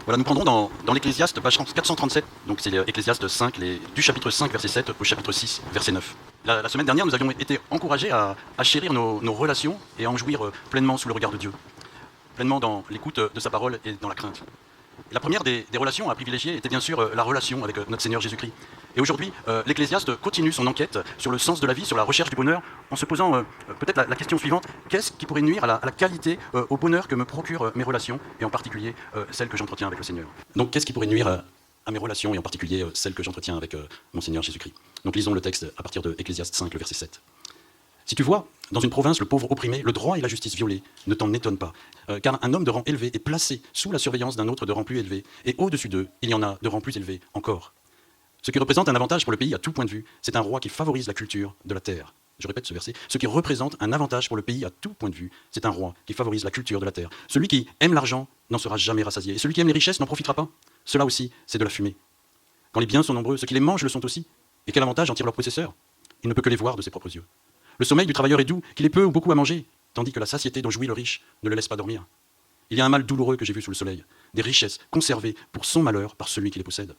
Voilà, nous prendrons dans l'Ecclésiaste, page 437, donc c'est l'Ecclésiaste 5, du chapitre 5, verset 7 au chapitre 6, verset 9. La semaine dernière, nous avions été encouragés à chérir nos relations et à en jouir pleinement sous le regard de Dieu, pleinement dans l'écoute de sa parole et dans la crainte. Et la première des relations à privilégier était bien sûr la relation avec notre Seigneur Jésus-Christ. Et aujourd'hui, l'Ecclésiaste continue son enquête sur le sens de la vie, sur la recherche du bonheur, en se posant peut-être la question suivante: qu'est-ce qui pourrait nuire à la qualité, au bonheur que me procurent mes relations, et en particulier celles que j'entretiens avec le Seigneur? Donc qu'est-ce qui pourrait nuire à mes relations, et en particulier celles que j'entretiens avec mon Seigneur Jésus-Christ? Donc lisons le texte à partir de Ecclésiaste 5, le verset 7. Si tu vois, dans une province, le pauvre opprimé, le droit et la justice violés, ne t'en étonne pas, car un homme de rang élevé est placé sous la surveillance d'un autre de rang plus élevé, et au-dessus d'eux, il y en a de rang plus élevé encore. Ce qui représente un avantage pour le pays à tout point de vue, c'est un roi qui favorise la culture de la terre. Je répète ce verset. Ce qui représente un avantage pour le pays à tout point de vue, c'est un roi qui favorise la culture de la terre. Celui qui aime l'argent n'en sera jamais rassasié, et celui qui aime les richesses n'en profitera pas. Cela aussi, c'est de la fumée. Quand les biens sont nombreux, ceux qui les mangent le sont aussi. Et quel avantage en tire leur possesseur? Il ne peut que les voir de ses propres yeux. Le sommeil du travailleur est doux, qu'il ait peu ou beaucoup à manger, tandis que la satiété dont jouit le riche ne le laisse pas dormir. Il y a un mal douloureux que j'ai vu sous le soleil, des richesses conservées pour son malheur par celui qui les possède.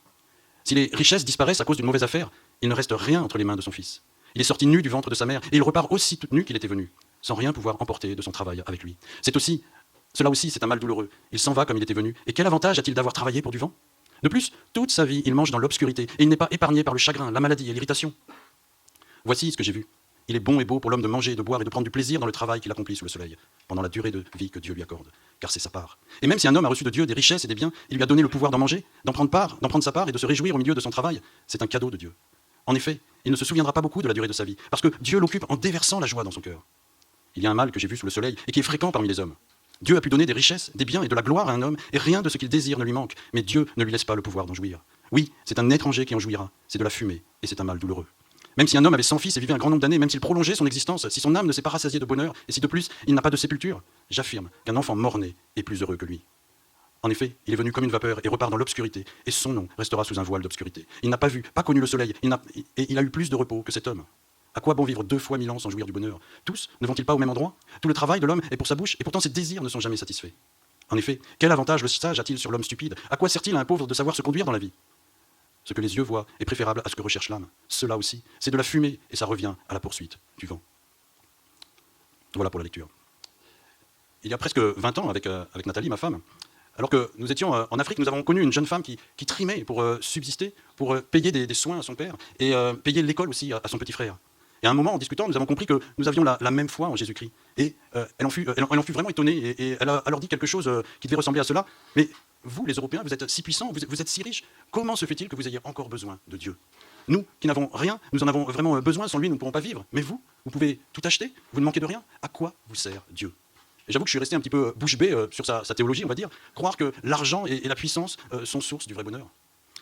Si les richesses disparaissent à cause d'une mauvaise affaire, il ne reste rien entre les mains de son fils. Il est sorti nu du ventre de sa mère, et il repart aussi nu qu'il était venu, sans rien pouvoir emporter de son travail avec lui. Cela aussi, c'est un mal douloureux. Il s'en va comme il était venu, et quel avantage a-t-il d'avoir travaillé pour du vent? De plus, toute sa vie, il mange dans l'obscurité, et il n'est pas épargné par le chagrin, la maladie et l'irritation. Voici ce que j'ai vu. Il est bon et beau pour l'homme de manger, de boire et de prendre du plaisir dans le travail qu'il accomplit sous le soleil, pendant la durée de vie que Dieu lui accorde, car c'est sa part. Et même si un homme a reçu de Dieu des richesses et des biens, il lui a donné le pouvoir d'en manger, d'en prendre sa part et de se réjouir au milieu de son travail. C'est un cadeau de Dieu. En effet, il ne se souviendra pas beaucoup de la durée de sa vie, parce que Dieu l'occupe en déversant la joie dans son cœur. Il y a un mal que j'ai vu sous le soleil et qui est fréquent parmi les hommes. Dieu a pu donner des richesses, des biens et de la gloire à un homme, et rien de ce qu'il désire ne lui manque, mais Dieu ne lui laisse pas le pouvoir d'en jouir. Oui, c'est un étranger qui en jouira, c'est de la fumée, et c'est un mal douloureux. Même si un homme avait 100 fils et vivait un grand nombre d'années, même s'il prolongeait son existence, si son âme ne s'est pas rassasiée de bonheur, et si de plus il n'a pas de sépulture, j'affirme qu'un enfant mort-né est plus heureux que lui. En effet, il est venu comme une vapeur et repart dans l'obscurité, et son nom restera sous un voile d'obscurité. Il n'a pas vu, pas connu le soleil, et il a eu plus de repos que cet homme. À quoi bon vivre 2 fois 1000 ans sans jouir du bonheur? Tous ne vont-ils pas au même endroit? Tout le travail de l'homme est pour sa bouche, et pourtant ses désirs ne sont jamais satisfaits. En effet, quel avantage le sage a-t-il sur l'homme stupide? À quoi sert-il à un pauvre de savoir se conduire dans la vie? Ce que les yeux voient est préférable à ce que recherche l'âme. Cela aussi, c'est de la fumée, et ça revient à la poursuite du vent. Voilà pour la lecture. Il y a presque 20 ans, avec Nathalie, ma femme, alors que nous étions en Afrique, nous avons connu une jeune femme qui trimait pour subsister, pour payer des soins à son père, et payer l'école aussi à son petit frère. Et à un moment, en discutant, nous avons compris que nous avions la même foi en Jésus-Christ. Et elle en fut vraiment étonnée, et elle a alors dit quelque chose qui devait ressembler à cela. Mais vous, les Européens, vous êtes si puissants, vous êtes si riches, comment se fait-il que vous ayez encore besoin de Dieu? Nous, qui n'avons rien, nous en avons vraiment besoin, sans lui, nous ne pourrons pas vivre. Mais vous pouvez tout acheter, vous ne manquez de rien. À quoi vous sert Dieu? Et j'avoue que je suis resté un petit peu bouche bée sur sa théologie, on va dire, croire que l'argent et la puissance sont source du vrai bonheur.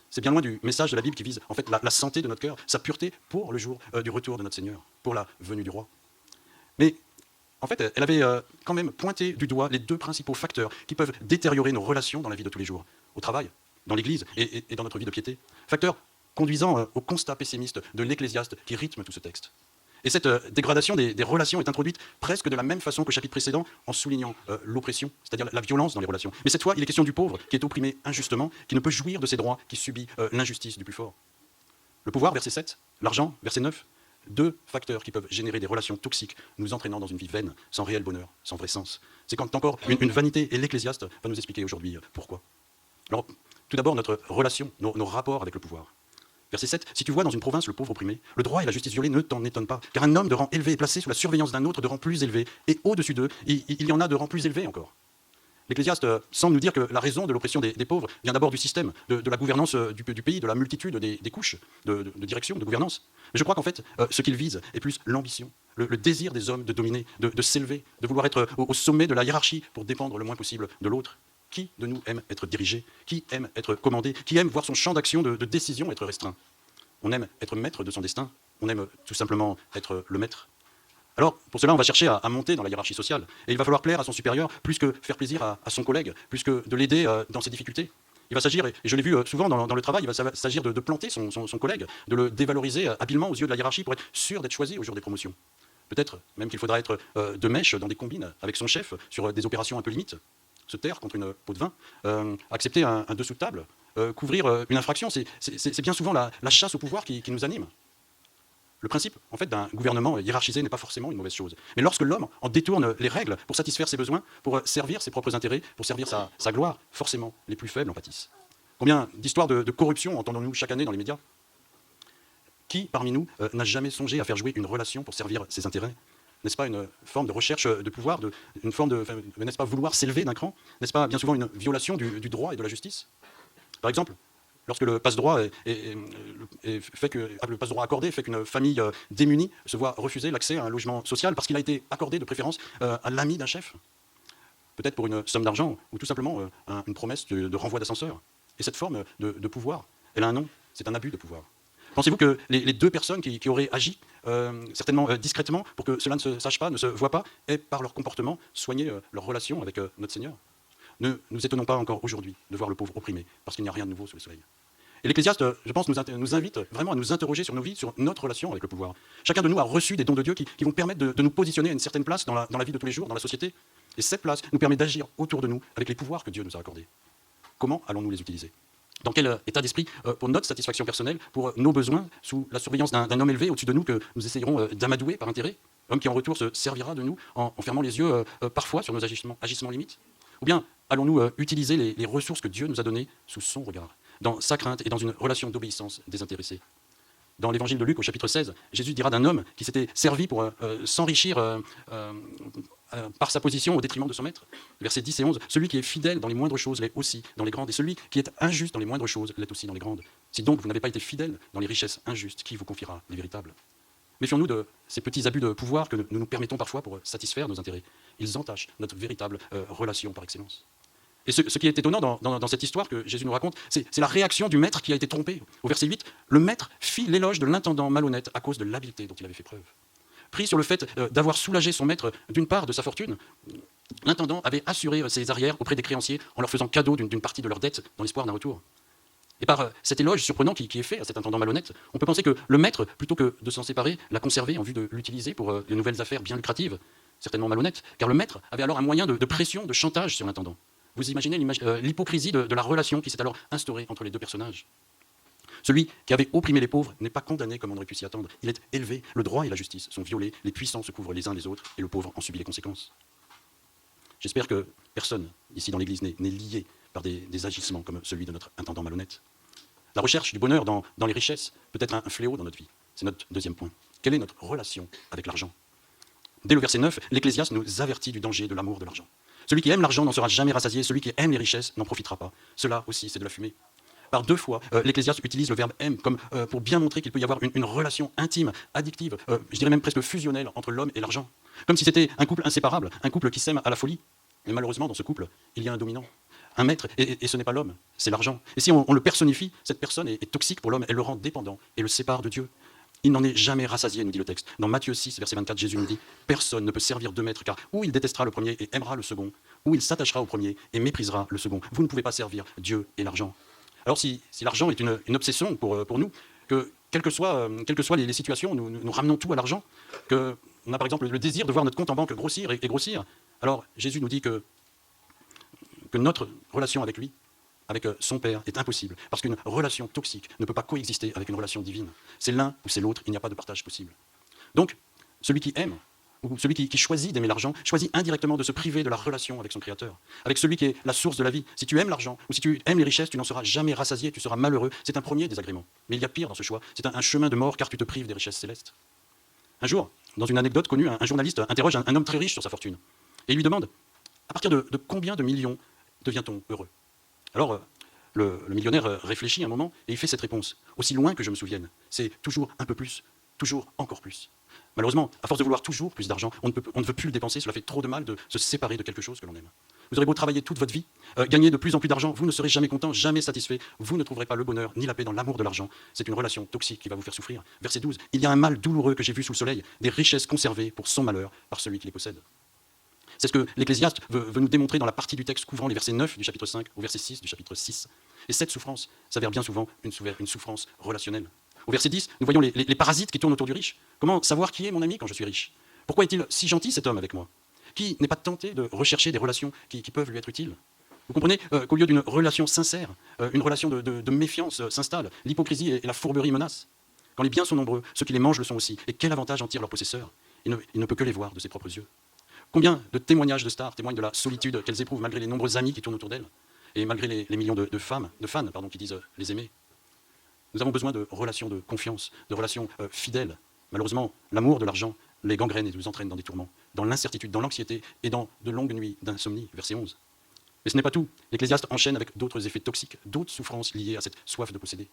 C'est bien loin du message de la Bible qui vise en fait la santé de notre cœur, sa pureté pour le jour du retour de notre Seigneur, pour la venue du roi. Mais en fait, elle avait quand même pointé du doigt les 2 principaux facteurs qui peuvent détériorer nos relations dans la vie de tous les jours, au travail, dans l'Église et dans notre vie de piété. Facteurs conduisant au constat pessimiste de l'Ecclésiaste qui rythme tout ce texte. Et cette dégradation des relations est introduite presque de la même façon qu'au chapitre précédent, en soulignant l'oppression, c'est-à-dire la violence dans les relations. Mais cette fois, il est question du pauvre, qui est opprimé injustement, qui ne peut jouir de ses droits, qui subit l'injustice du plus fort. Le pouvoir, verset 7, l'argent, verset 9, 2 facteurs qui peuvent générer des relations toxiques, nous entraînant dans une vie vaine, sans réel bonheur, sans vrai sens. C'est quand encore une vanité, et l'Ecclésiaste va nous expliquer aujourd'hui pourquoi. Alors, tout d'abord, notre relation, nos rapports avec le pouvoir. Verset 7, si tu vois dans une province le pauvre opprimé, le droit et la justice violés, ne t'en étonne pas, car un homme de rang élevé est placé sous la surveillance d'un autre de rang plus élevé, et au-dessus d'eux, il y en a de rang plus élevé encore. L'Ecclésiaste semble nous dire que la raison de l'oppression des pauvres vient d'abord du système, de la gouvernance du pays, de la multitude des couches de direction, de gouvernance. Mais je crois qu'en fait, ce qu'il vise est plus l'ambition, le désir des hommes de dominer, de s'élever, de vouloir être au sommet de la hiérarchie pour dépendre le moins possible de l'autre. Qui de nous aime être dirigé? Qui aime être commandé? Qui aime voir son champ d'action, de décision être restreint? On aime être maître de son destin, on aime tout simplement être le maître. Alors, pour cela, on va chercher à monter dans la hiérarchie sociale. Et il va falloir plaire à son supérieur, plus que faire plaisir à son collègue, plus que de l'aider dans ses difficultés. Il va s'agir, et je l'ai vu souvent dans le travail, il va s'agir de planter son collègue, de le dévaloriser habilement aux yeux de la hiérarchie pour être sûr d'être choisi au jour des promotions. Peut-être même qu'il faudra être de mèche dans des combines avec son chef sur des opérations un peu limites. se taire contre une pot de vin, accepter un dessous de table, couvrir une infraction. C'est bien souvent la chasse au pouvoir qui nous anime. Le principe, en fait, d'un gouvernement hiérarchisé n'est pas forcément une mauvaise chose. Mais lorsque l'homme en détourne les règles pour satisfaire ses besoins, pour servir ses propres intérêts, pour servir sa gloire, forcément, les plus faibles en pâtissent. Combien d'histoires de corruption entendons-nous chaque année dans les médias? Qui, parmi nous, n'a jamais songé à faire jouer une relation pour servir ses intérêts? N'est-ce pas une forme de recherche de pouvoir, une forme de, n'est-ce pas vouloir s'élever d'un cran? N'est-ce pas bien souvent une violation du droit et de la justice? Par exemple, lorsque le passe-droit le passe-droit accordé fait qu'une famille démunie se voit refuser l'accès à un logement social parce qu'il a été accordé de préférence à l'ami d'un chef, peut-être pour une somme d'argent ou tout simplement une promesse de renvoi d'ascenseur. Et cette forme de pouvoir, elle a un nom, c'est un abus de pouvoir. Pensez-vous que les deux personnes qui auraient agi certainement discrètement pour que cela ne se sache pas, ne se voit pas, aient par leur comportement soigné leur relation avec notre Seigneur? Ne nous étonnons pas encore aujourd'hui de voir le pauvre opprimé, parce qu'il n'y a rien de nouveau sous le soleil. Et l'Ecclésiaste, je pense, nous invite vraiment à nous interroger sur nos vies, sur notre relation avec le pouvoir. Chacun de nous a reçu des dons de Dieu qui vont permettre de nous positionner à une certaine place dans la vie de tous les jours, dans la société. Et cette place nous permet d'agir autour de nous avec les pouvoirs que Dieu nous a accordés. Comment allons-nous les utiliser? Dans quel état d'esprit, pour notre satisfaction personnelle, pour nos besoins, sous la surveillance d'un homme élevé au-dessus de nous que nous essayerons d'amadouer par intérêt, homme qui en retour se servira de nous en fermant les yeux parfois sur nos agissements limites? Ou bien allons-nous utiliser les ressources que Dieu nous a données sous son regard, dans sa crainte et dans une relation d'obéissance désintéressée? Dans l'évangile de Luc, au chapitre 16, Jésus dira d'un homme qui s'était servi pour s'enrichir par sa position au détriment de son maître. Versets 10 et 11, « Celui qui est fidèle dans les moindres choses l'est aussi dans les grandes, et celui qui est injuste dans les moindres choses l'est aussi dans les grandes. Si donc vous n'avez pas été fidèle dans les richesses injustes, qui vous confiera les véritables ?» Méfions-nous de ces petits abus de pouvoir que nous nous permettons parfois pour satisfaire nos intérêts. Ils entachent notre véritable relation par excellence. Et ce qui est étonnant dans cette histoire que Jésus nous raconte, c'est la réaction du maître qui a été trompé. Au verset 8, le maître fit l'éloge de l'intendant malhonnête à cause de l'habileté dont il avait fait preuve. Pris sur le fait d'avoir soulagé son maître d'une part de sa fortune, l'intendant avait assuré ses arrières auprès des créanciers en leur faisant cadeau d'une partie de leur dette dans l'espoir d'un retour. Et par cet éloge surprenant qui est fait à cet intendant malhonnête, on peut penser que le maître, plutôt que de s'en séparer, l'a conservé en vue de l'utiliser pour de nouvelles affaires bien lucratives, certainement malhonnêtes, car le maître avait alors un moyen de pression, de chantage sur l'intendant. Vous imaginez l'hypocrisie de la relation qui s'est alors instaurée entre les deux personnages. Celui qui avait opprimé les pauvres n'est pas condamné comme on aurait pu s'y attendre. Il est élevé, le droit et la justice sont violés, les puissants se couvrent les uns les autres et le pauvre en subit les conséquences. J'espère que personne ici dans l'Église n'est lié par des agissements comme celui de notre intendant malhonnête. La recherche du bonheur dans les richesses peut être un fléau dans notre vie. C'est notre deuxième point. Quelle est notre relation avec l'argent? Dès le verset 9, l'Ecclésiaste nous avertit du danger de l'amour de l'argent. Celui qui aime l'argent n'en sera jamais rassasié, celui qui aime les richesses n'en profitera pas. Cela aussi, c'est de la fumée. Par deux fois, l'Ecclésiaste utilise le verbe « aime » comme pour bien montrer qu'il peut y avoir une relation intime, addictive, je dirais même presque fusionnelle entre l'homme et l'argent. Comme si c'était un couple inséparable, un couple qui s'aime à la folie. Mais malheureusement, dans ce couple, il y a un dominant, un maître, et ce n'est pas l'homme, c'est l'argent. Et si on le personnifie, cette personne est toxique pour l'homme, elle le rend dépendant et le sépare de Dieu. Il n'en est jamais rassasié, nous dit le texte. Dans Matthieu 6, verset 24, Jésus nous dit « Personne ne peut servir deux maîtres, car ou il détestera le premier et aimera le second, ou il s'attachera au premier et méprisera le second. Vous ne pouvez pas servir Dieu et l'argent. » Alors si l'argent est une obsession pour nous, que quelles que soient les situations, nous ramenons tout à l'argent, qu'on a par exemple le désir de voir notre compte en banque grossir et grossir, alors Jésus nous dit que notre relation avec lui, avec son Père, est impossible, parce qu'une relation toxique ne peut pas coexister avec une relation divine. C'est l'un ou c'est l'autre, il n'y a pas de partage possible. Donc, celui qui aime, ou celui qui choisit d'aimer l'argent, choisit indirectement de se priver de la relation avec son Créateur, avec celui qui est la source de la vie. Si tu aimes l'argent, ou si tu aimes les richesses, tu n'en seras jamais rassasié, tu seras malheureux. C'est un premier désagrément. Mais il y a pire dans ce choix, c'est un chemin de mort, car tu te prives des richesses célestes. Un jour, dans une anecdote connue, un journaliste interroge un homme très riche sur sa fortune, et il lui demande « À partir de combien de millions devient-on heureux ?» Alors, le millionnaire réfléchit un moment et il fait cette réponse. « Aussi loin que je me souvienne, c'est toujours un peu plus, toujours encore plus. » Malheureusement, à force de vouloir toujours plus d'argent, on ne veut plus le dépenser, cela fait trop de mal de se séparer de quelque chose que l'on aime. Vous aurez beau travailler toute votre vie, gagner de plus en plus d'argent, vous ne serez jamais content, jamais satisfait, vous ne trouverez pas le bonheur ni la paix dans l'amour de l'argent. C'est une relation toxique qui va vous faire souffrir. Verset 12, « Il y a un mal douloureux que j'ai vu sous le soleil, des richesses conservées pour son malheur par celui qui les possède. » C'est ce que l'Ecclésiaste veut nous démontrer dans la partie du texte couvrant les versets 9 du chapitre 5 au verset 6 du chapitre 6. Et cette souffrance s'avère bien souvent une souffrance relationnelle. Au verset 10, nous voyons les parasites qui tournent autour du riche. Comment savoir qui est mon ami quand je suis riche? Pourquoi est-il si gentil cet homme avec moi? Qui n'est pas tenté de rechercher des relations qui peuvent lui être utiles? Vous comprenez qu'au lieu d'une relation sincère, une relation de méfiance s'installe, l'hypocrisie et la fourberie menacent. Quand les biens sont nombreux, ceux qui les mangent le sont aussi. Et quel avantage en tire leur possesseur? Il ne peut que les voir de ses propres yeux. Combien de témoignages de stars témoignent de la solitude qu'elles éprouvent malgré les nombreux amis qui tournent autour d'elles et malgré les millions de fans qui disent les aimer. Nous avons besoin de relations de confiance, de relations fidèles. Malheureusement, l'amour de l'argent les gangrène et nous entraîne dans des tourments, dans l'incertitude, dans l'anxiété et dans de longues nuits d'insomnie. Verset 11. Mais ce n'est pas tout. L'Ecclésiaste enchaîne avec d'autres effets toxiques, d'autres souffrances liées à cette soif de posséder.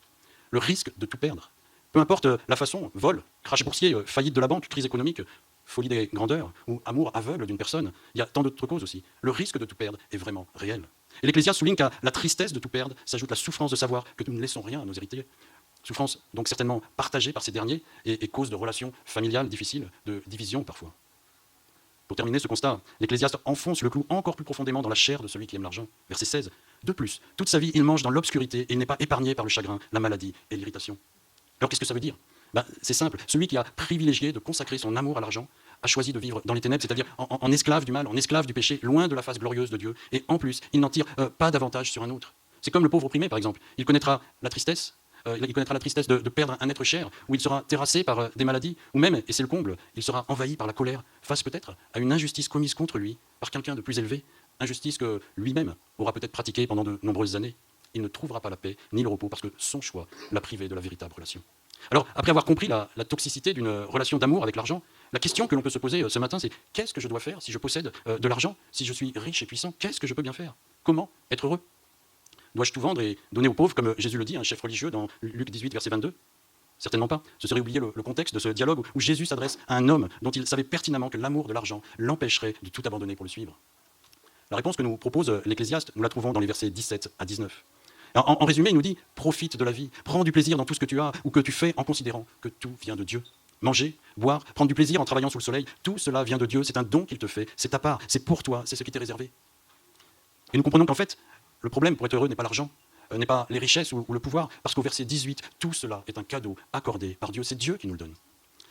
Le risque de tout perdre. Peu importe la façon, vol, crash boursier, faillite de la banque, crise économique, folie des grandeurs ou amour aveugle d'une personne, il y a tant d'autres causes aussi. Le risque de tout perdre est vraiment réel. Et l'Ecclésiaste souligne qu'à la tristesse de tout perdre s'ajoute la souffrance de savoir que nous ne laissons rien à nos héritiers. Souffrance donc certainement partagée par ces derniers et cause de relations familiales difficiles, de division parfois. Pour terminer ce constat, l'Ecclésiaste enfonce le clou encore plus profondément dans la chair de celui qui aime l'argent. Verset 16. De plus, toute sa vie, il mange dans l'obscurité et il n'est pas épargné par le chagrin, la maladie et l'irritation. Alors qu'est-ce que ça veut dire? C'est simple. Celui qui a privilégié de consacrer son amour à l'argent a choisi de vivre dans les ténèbres, c'est-à-dire en esclave du mal, en esclave du péché, loin de la face glorieuse de Dieu. Et en plus, il n'en tire pas d'avantage sur un autre. C'est comme le pauvre opprimé, par exemple. Il connaîtra la tristesse. Il connaîtra la tristesse de perdre un être cher, où il sera terrassé par des maladies, ou même, et c'est le comble, il sera envahi par la colère, face peut-être à une injustice commise contre lui par quelqu'un de plus élevé, injustice que lui-même aura peut-être pratiquée pendant de nombreuses années. Il ne trouvera pas la paix ni le repos parce que son choix l'a privé de la véritable relation. Alors, après avoir compris la toxicité d'une relation d'amour avec l'argent, la question que l'on peut se poser ce matin, c'est qu'est-ce que je dois faire si je possède de l'argent, si je suis riche et puissant? Qu'est-ce que je peux bien faire? Comment être heureux? Dois-je tout vendre et donner aux pauvres, comme Jésus le dit, un chef religieux dans Luc 18, verset 22? Certainement pas. Ce serait oublier le contexte de ce dialogue où Jésus s'adresse à un homme dont il savait pertinemment que l'amour de l'argent l'empêcherait de tout abandonner pour le suivre. La réponse que nous propose l'Ecclésiaste, nous la trouvons dans les versets 17 à 19. En résumé, il nous dit « Profite de la vie, prends du plaisir dans tout ce que tu as ou que tu fais en considérant que tout vient de Dieu. Manger, boire, prendre du plaisir en travaillant sous le soleil, tout cela vient de Dieu, c'est un don qu'il te fait, c'est ta part, c'est pour toi, c'est ce qui t'est réservé. » Et nous comprenons qu'en fait, le problème pour être heureux n'est pas l'argent, n'est pas les richesses ou le pouvoir, parce qu'au verset 18, tout cela est un cadeau accordé par Dieu, c'est Dieu qui nous le donne.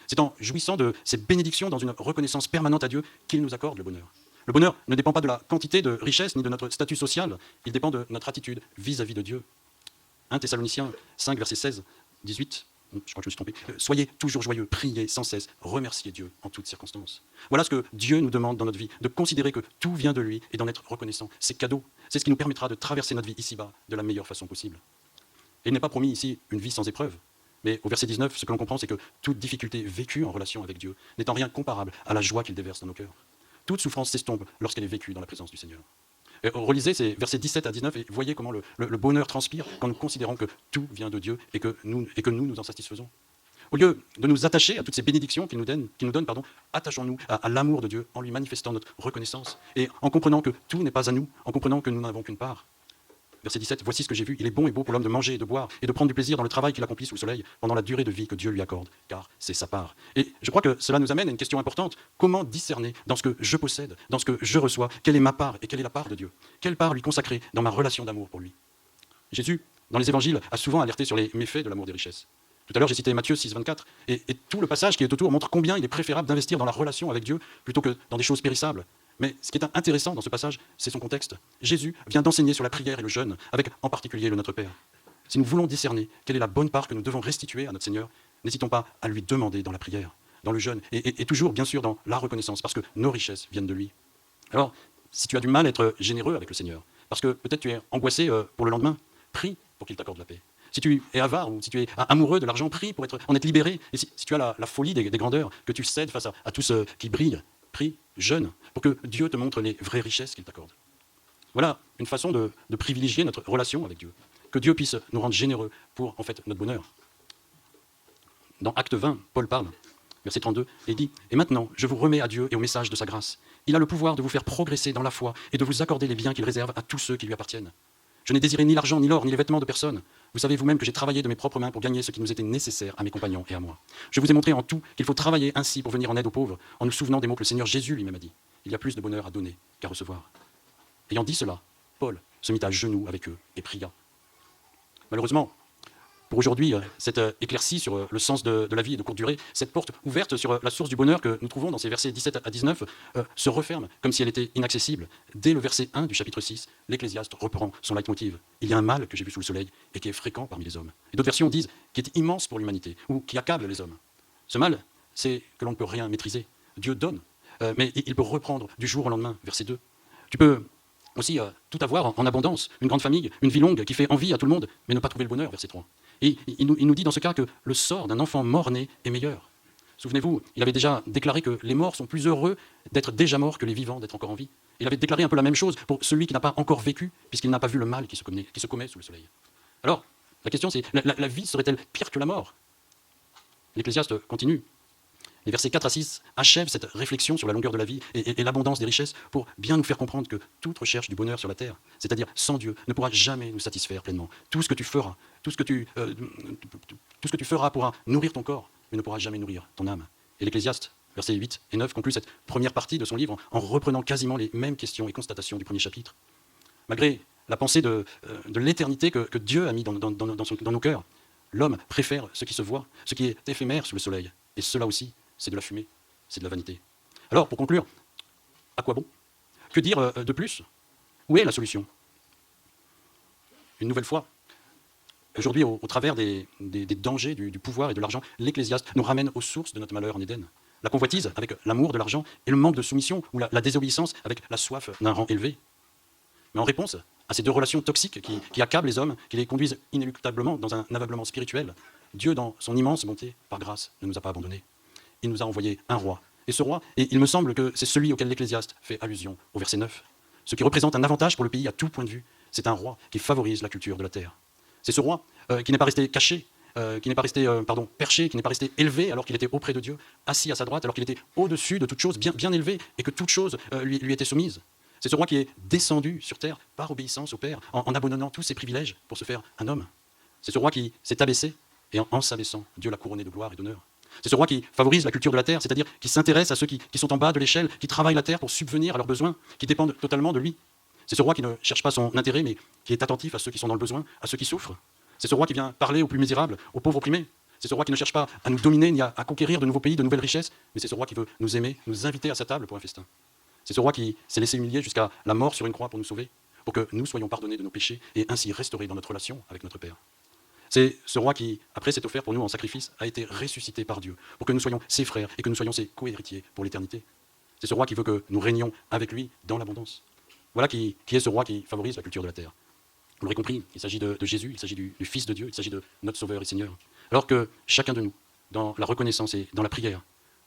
C'est en jouissant de ces bénédictions dans une reconnaissance permanente à Dieu qu'il nous accorde le bonheur. Le bonheur ne dépend pas de la quantité de richesse ni de notre statut social, il dépend de notre attitude vis-à-vis de Dieu. 1 Thessaloniciens 5, verset 16, 18, je crois que je me suis trompé. Soyez toujours joyeux, priez sans cesse, remerciez Dieu en toutes circonstances. Voilà ce que Dieu nous demande dans notre vie, de considérer que tout vient de lui et d'en être reconnaissant. C'est cadeau, c'est ce qui nous permettra de traverser notre vie ici-bas de la meilleure façon possible. Et il n'est pas promis ici une vie sans épreuve. Mais au verset 19, ce que l'on comprend, c'est que toute difficulté vécue en relation avec Dieu n'est en rien comparable à la joie qu'il déverse dans nos cœurs. Toute souffrance s'estompe lorsqu'elle est vécue dans la présence du Seigneur. Et relisez ces versets 17 à 19 et voyez comment le bonheur transpire quand nous considérons que tout vient de Dieu et que nous en satisfaisons. Au lieu de nous attacher à toutes ces bénédictions qu'il nous donne, attachons-nous à l'amour de Dieu en lui manifestant notre reconnaissance et en comprenant que tout n'est pas à nous, en comprenant que nous n'avons qu'une part. Verset 17, voici ce que j'ai vu, il est bon et beau pour l'homme de manger et de boire et de prendre du plaisir dans le travail qu'il accomplit sous le soleil pendant la durée de vie que Dieu lui accorde, car c'est sa part. Et je crois que cela nous amène à une question importante, comment discerner dans ce que je possède, dans ce que je reçois, quelle est ma part et quelle est la part de Dieu? Quelle part lui consacrer dans ma relation d'amour pour lui? Jésus, dans les évangiles, a souvent alerté sur les méfaits de l'amour des richesses. Tout à l'heure, j'ai cité Matthieu 6, 24, et tout le passage qui est autour montre combien il est préférable d'investir dans la relation avec Dieu plutôt que dans des choses périssables. Mais ce qui est intéressant dans ce passage, c'est son contexte. Jésus vient d'enseigner sur la prière et le jeûne, avec en particulier le Notre Père. Si nous voulons discerner quelle est la bonne part que nous devons restituer à notre Seigneur, n'hésitons pas à lui demander dans la prière, dans le jeûne, et toujours, bien sûr, dans la reconnaissance, parce que nos richesses viennent de lui. Alors, si tu as du mal à être généreux avec le Seigneur, parce que peut-être tu es angoissé pour le lendemain, prie pour qu'il t'accorde la paix. Si tu es avare ou si tu es amoureux de l'argent, prie pour en être libéré. Et si tu as la folie des grandeurs, que tu cèdes face à tout ce qui brille, prie, jeûne, pour que Dieu te montre les vraies richesses qu'il t'accorde. Voilà une façon de privilégier notre relation avec Dieu. Que Dieu puisse nous rendre généreux pour, en fait, notre bonheur. Dans Acte 20, Paul parle, verset 32, et il dit « Et maintenant, je vous remets à Dieu et au message de sa grâce. Il a le pouvoir de vous faire progresser dans la foi et de vous accorder les biens qu'il réserve à tous ceux qui lui appartiennent. Je n'ai désiré ni l'argent, ni l'or, ni les vêtements de personne. Vous savez vous-même que j'ai travaillé de mes propres mains pour gagner ce qui nous était nécessaire à mes compagnons et à moi. Je vous ai montré en tout qu'il faut travailler ainsi pour venir en aide aux pauvres, en nous souvenant des mots que le Seigneur Jésus lui-même a dit. Il y a plus de bonheur à donner qu'à recevoir. » Ayant dit cela, Paul se mit à genoux avec eux et pria. Malheureusement, pour aujourd'hui cette éclaircie sur le sens de la vie et de courte durée, cette porte ouverte sur la source du bonheur que nous trouvons dans ces versets 17 à 19, se referme comme si elle était inaccessible. Dès le verset 1 du chapitre 6, l'Ecclésiaste reprend son leitmotiv. Il y a un mal que j'ai vu sous le soleil et qui est fréquent parmi les hommes. Et d'autres versions disent qui est immense pour l'humanité ou qui accable les hommes. Ce mal, c'est que l'on ne peut rien maîtriser. Dieu donne, mais il peut reprendre du jour au lendemain, verset 2. Tu peux aussi tout avoir en abondance, une grande famille, une vie longue qui fait envie à tout le monde, mais ne pas trouver le bonheur, verset 3. Et il nous dit dans ce cas que le sort d'un enfant mort-né est meilleur. Souvenez-vous, il avait déjà déclaré que les morts sont plus heureux d'être déjà morts que les vivants d'être encore en vie. Il avait déclaré un peu la même chose pour celui qui n'a pas encore vécu, puisqu'il n'a pas vu le mal qui se commet sous le soleil. Alors, la question c'est, la vie serait-elle pire que la mort? L'Ecclésiaste continue. Les versets 4 à 6 achèvent cette réflexion sur la longueur de la vie et l'abondance des richesses pour bien nous faire comprendre que toute recherche du bonheur sur la terre, c'est-à-dire sans Dieu, ne pourra jamais nous satisfaire pleinement. Tout ce que tu feras, tout ce que tu feras pourra nourrir ton corps, mais ne pourra jamais nourrir ton âme. Et l'Ecclésiaste, versets 8 et 9, conclut cette première partie de son livre en reprenant quasiment les mêmes questions et constatations du premier chapitre. Malgré la pensée de l'éternité que Dieu a mis dans nos cœurs, l'homme préfère ce qui se voit, ce qui est éphémère sous le soleil. Et cela aussi, c'est de la fumée, c'est de la vanité. Alors, pour conclure, à quoi bon? Que dire de plus? Où est la solution? Une nouvelle fois, aujourd'hui, au travers des dangers du pouvoir et de l'argent, l'Ecclésiaste nous ramène aux sources de notre malheur en Éden. La convoitise avec l'amour de l'argent et le manque de soumission, ou la désobéissance avec la soif d'un rang élevé. Mais en réponse à ces deux relations toxiques qui accablent les hommes, qui les conduisent inéluctablement dans un aveuglement spirituel, Dieu, dans son immense bonté, par grâce, ne nous a pas abandonnés. Il nous a envoyé un roi. Et ce roi, et il me semble que c'est celui auquel l'Ecclésiaste fait allusion au verset 9. Ce qui représente un avantage pour le pays à tout point de vue, c'est un roi qui favorise la culture de la terre. C'est ce roi qui n'est pas resté caché, qui n'est pas resté perché, qui n'est pas resté élevé alors qu'il était auprès de Dieu, assis à sa droite alors qu'il était au-dessus de toute chose, bien élevé, et que toute chose lui était soumise. C'est ce roi qui est descendu sur terre par obéissance au Père, en abandonnant tous ses privilèges pour se faire un homme. C'est ce roi qui s'est abaissé, et en s'abaissant, Dieu l'a couronné de gloire et d'honneur. C'est ce roi qui favorise la culture de la terre, c'est-à-dire qui s'intéresse à ceux qui sont en bas de l'échelle, qui travaillent la terre pour subvenir à leurs besoins, qui dépendent totalement de lui. C'est ce roi qui ne cherche pas son intérêt, mais qui est attentif à ceux qui sont dans le besoin, à ceux qui souffrent. C'est ce roi qui vient parler aux plus misérables, aux pauvres opprimés. C'est ce roi qui ne cherche pas à nous dominer ni à conquérir de nouveaux pays, de nouvelles richesses, mais c'est ce roi qui veut nous aimer, nous inviter à sa table pour un festin. C'est ce roi qui s'est laissé humilier jusqu'à la mort sur une croix pour nous sauver, pour que nous soyons pardonnés de nos péchés et ainsi restaurés dans notre relation avec notre Père. C'est ce roi qui, après s'être offert pour nous en sacrifice, a été ressuscité par Dieu, pour que nous soyons ses frères et que nous soyons ses co-héritiers pour l'éternité. C'est ce roi qui veut que nous régnions avec lui dans l'abondance. Voilà qui est ce roi qui favorise la culture de la terre. Vous l'aurez compris, il s'agit de Jésus, il s'agit du Fils de Dieu, il s'agit de notre Sauveur et Seigneur. Alors que chacun de nous, dans la reconnaissance et dans la prière,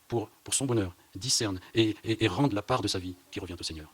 pour son bonheur, discerne et rende la part de sa vie qui revient au Seigneur.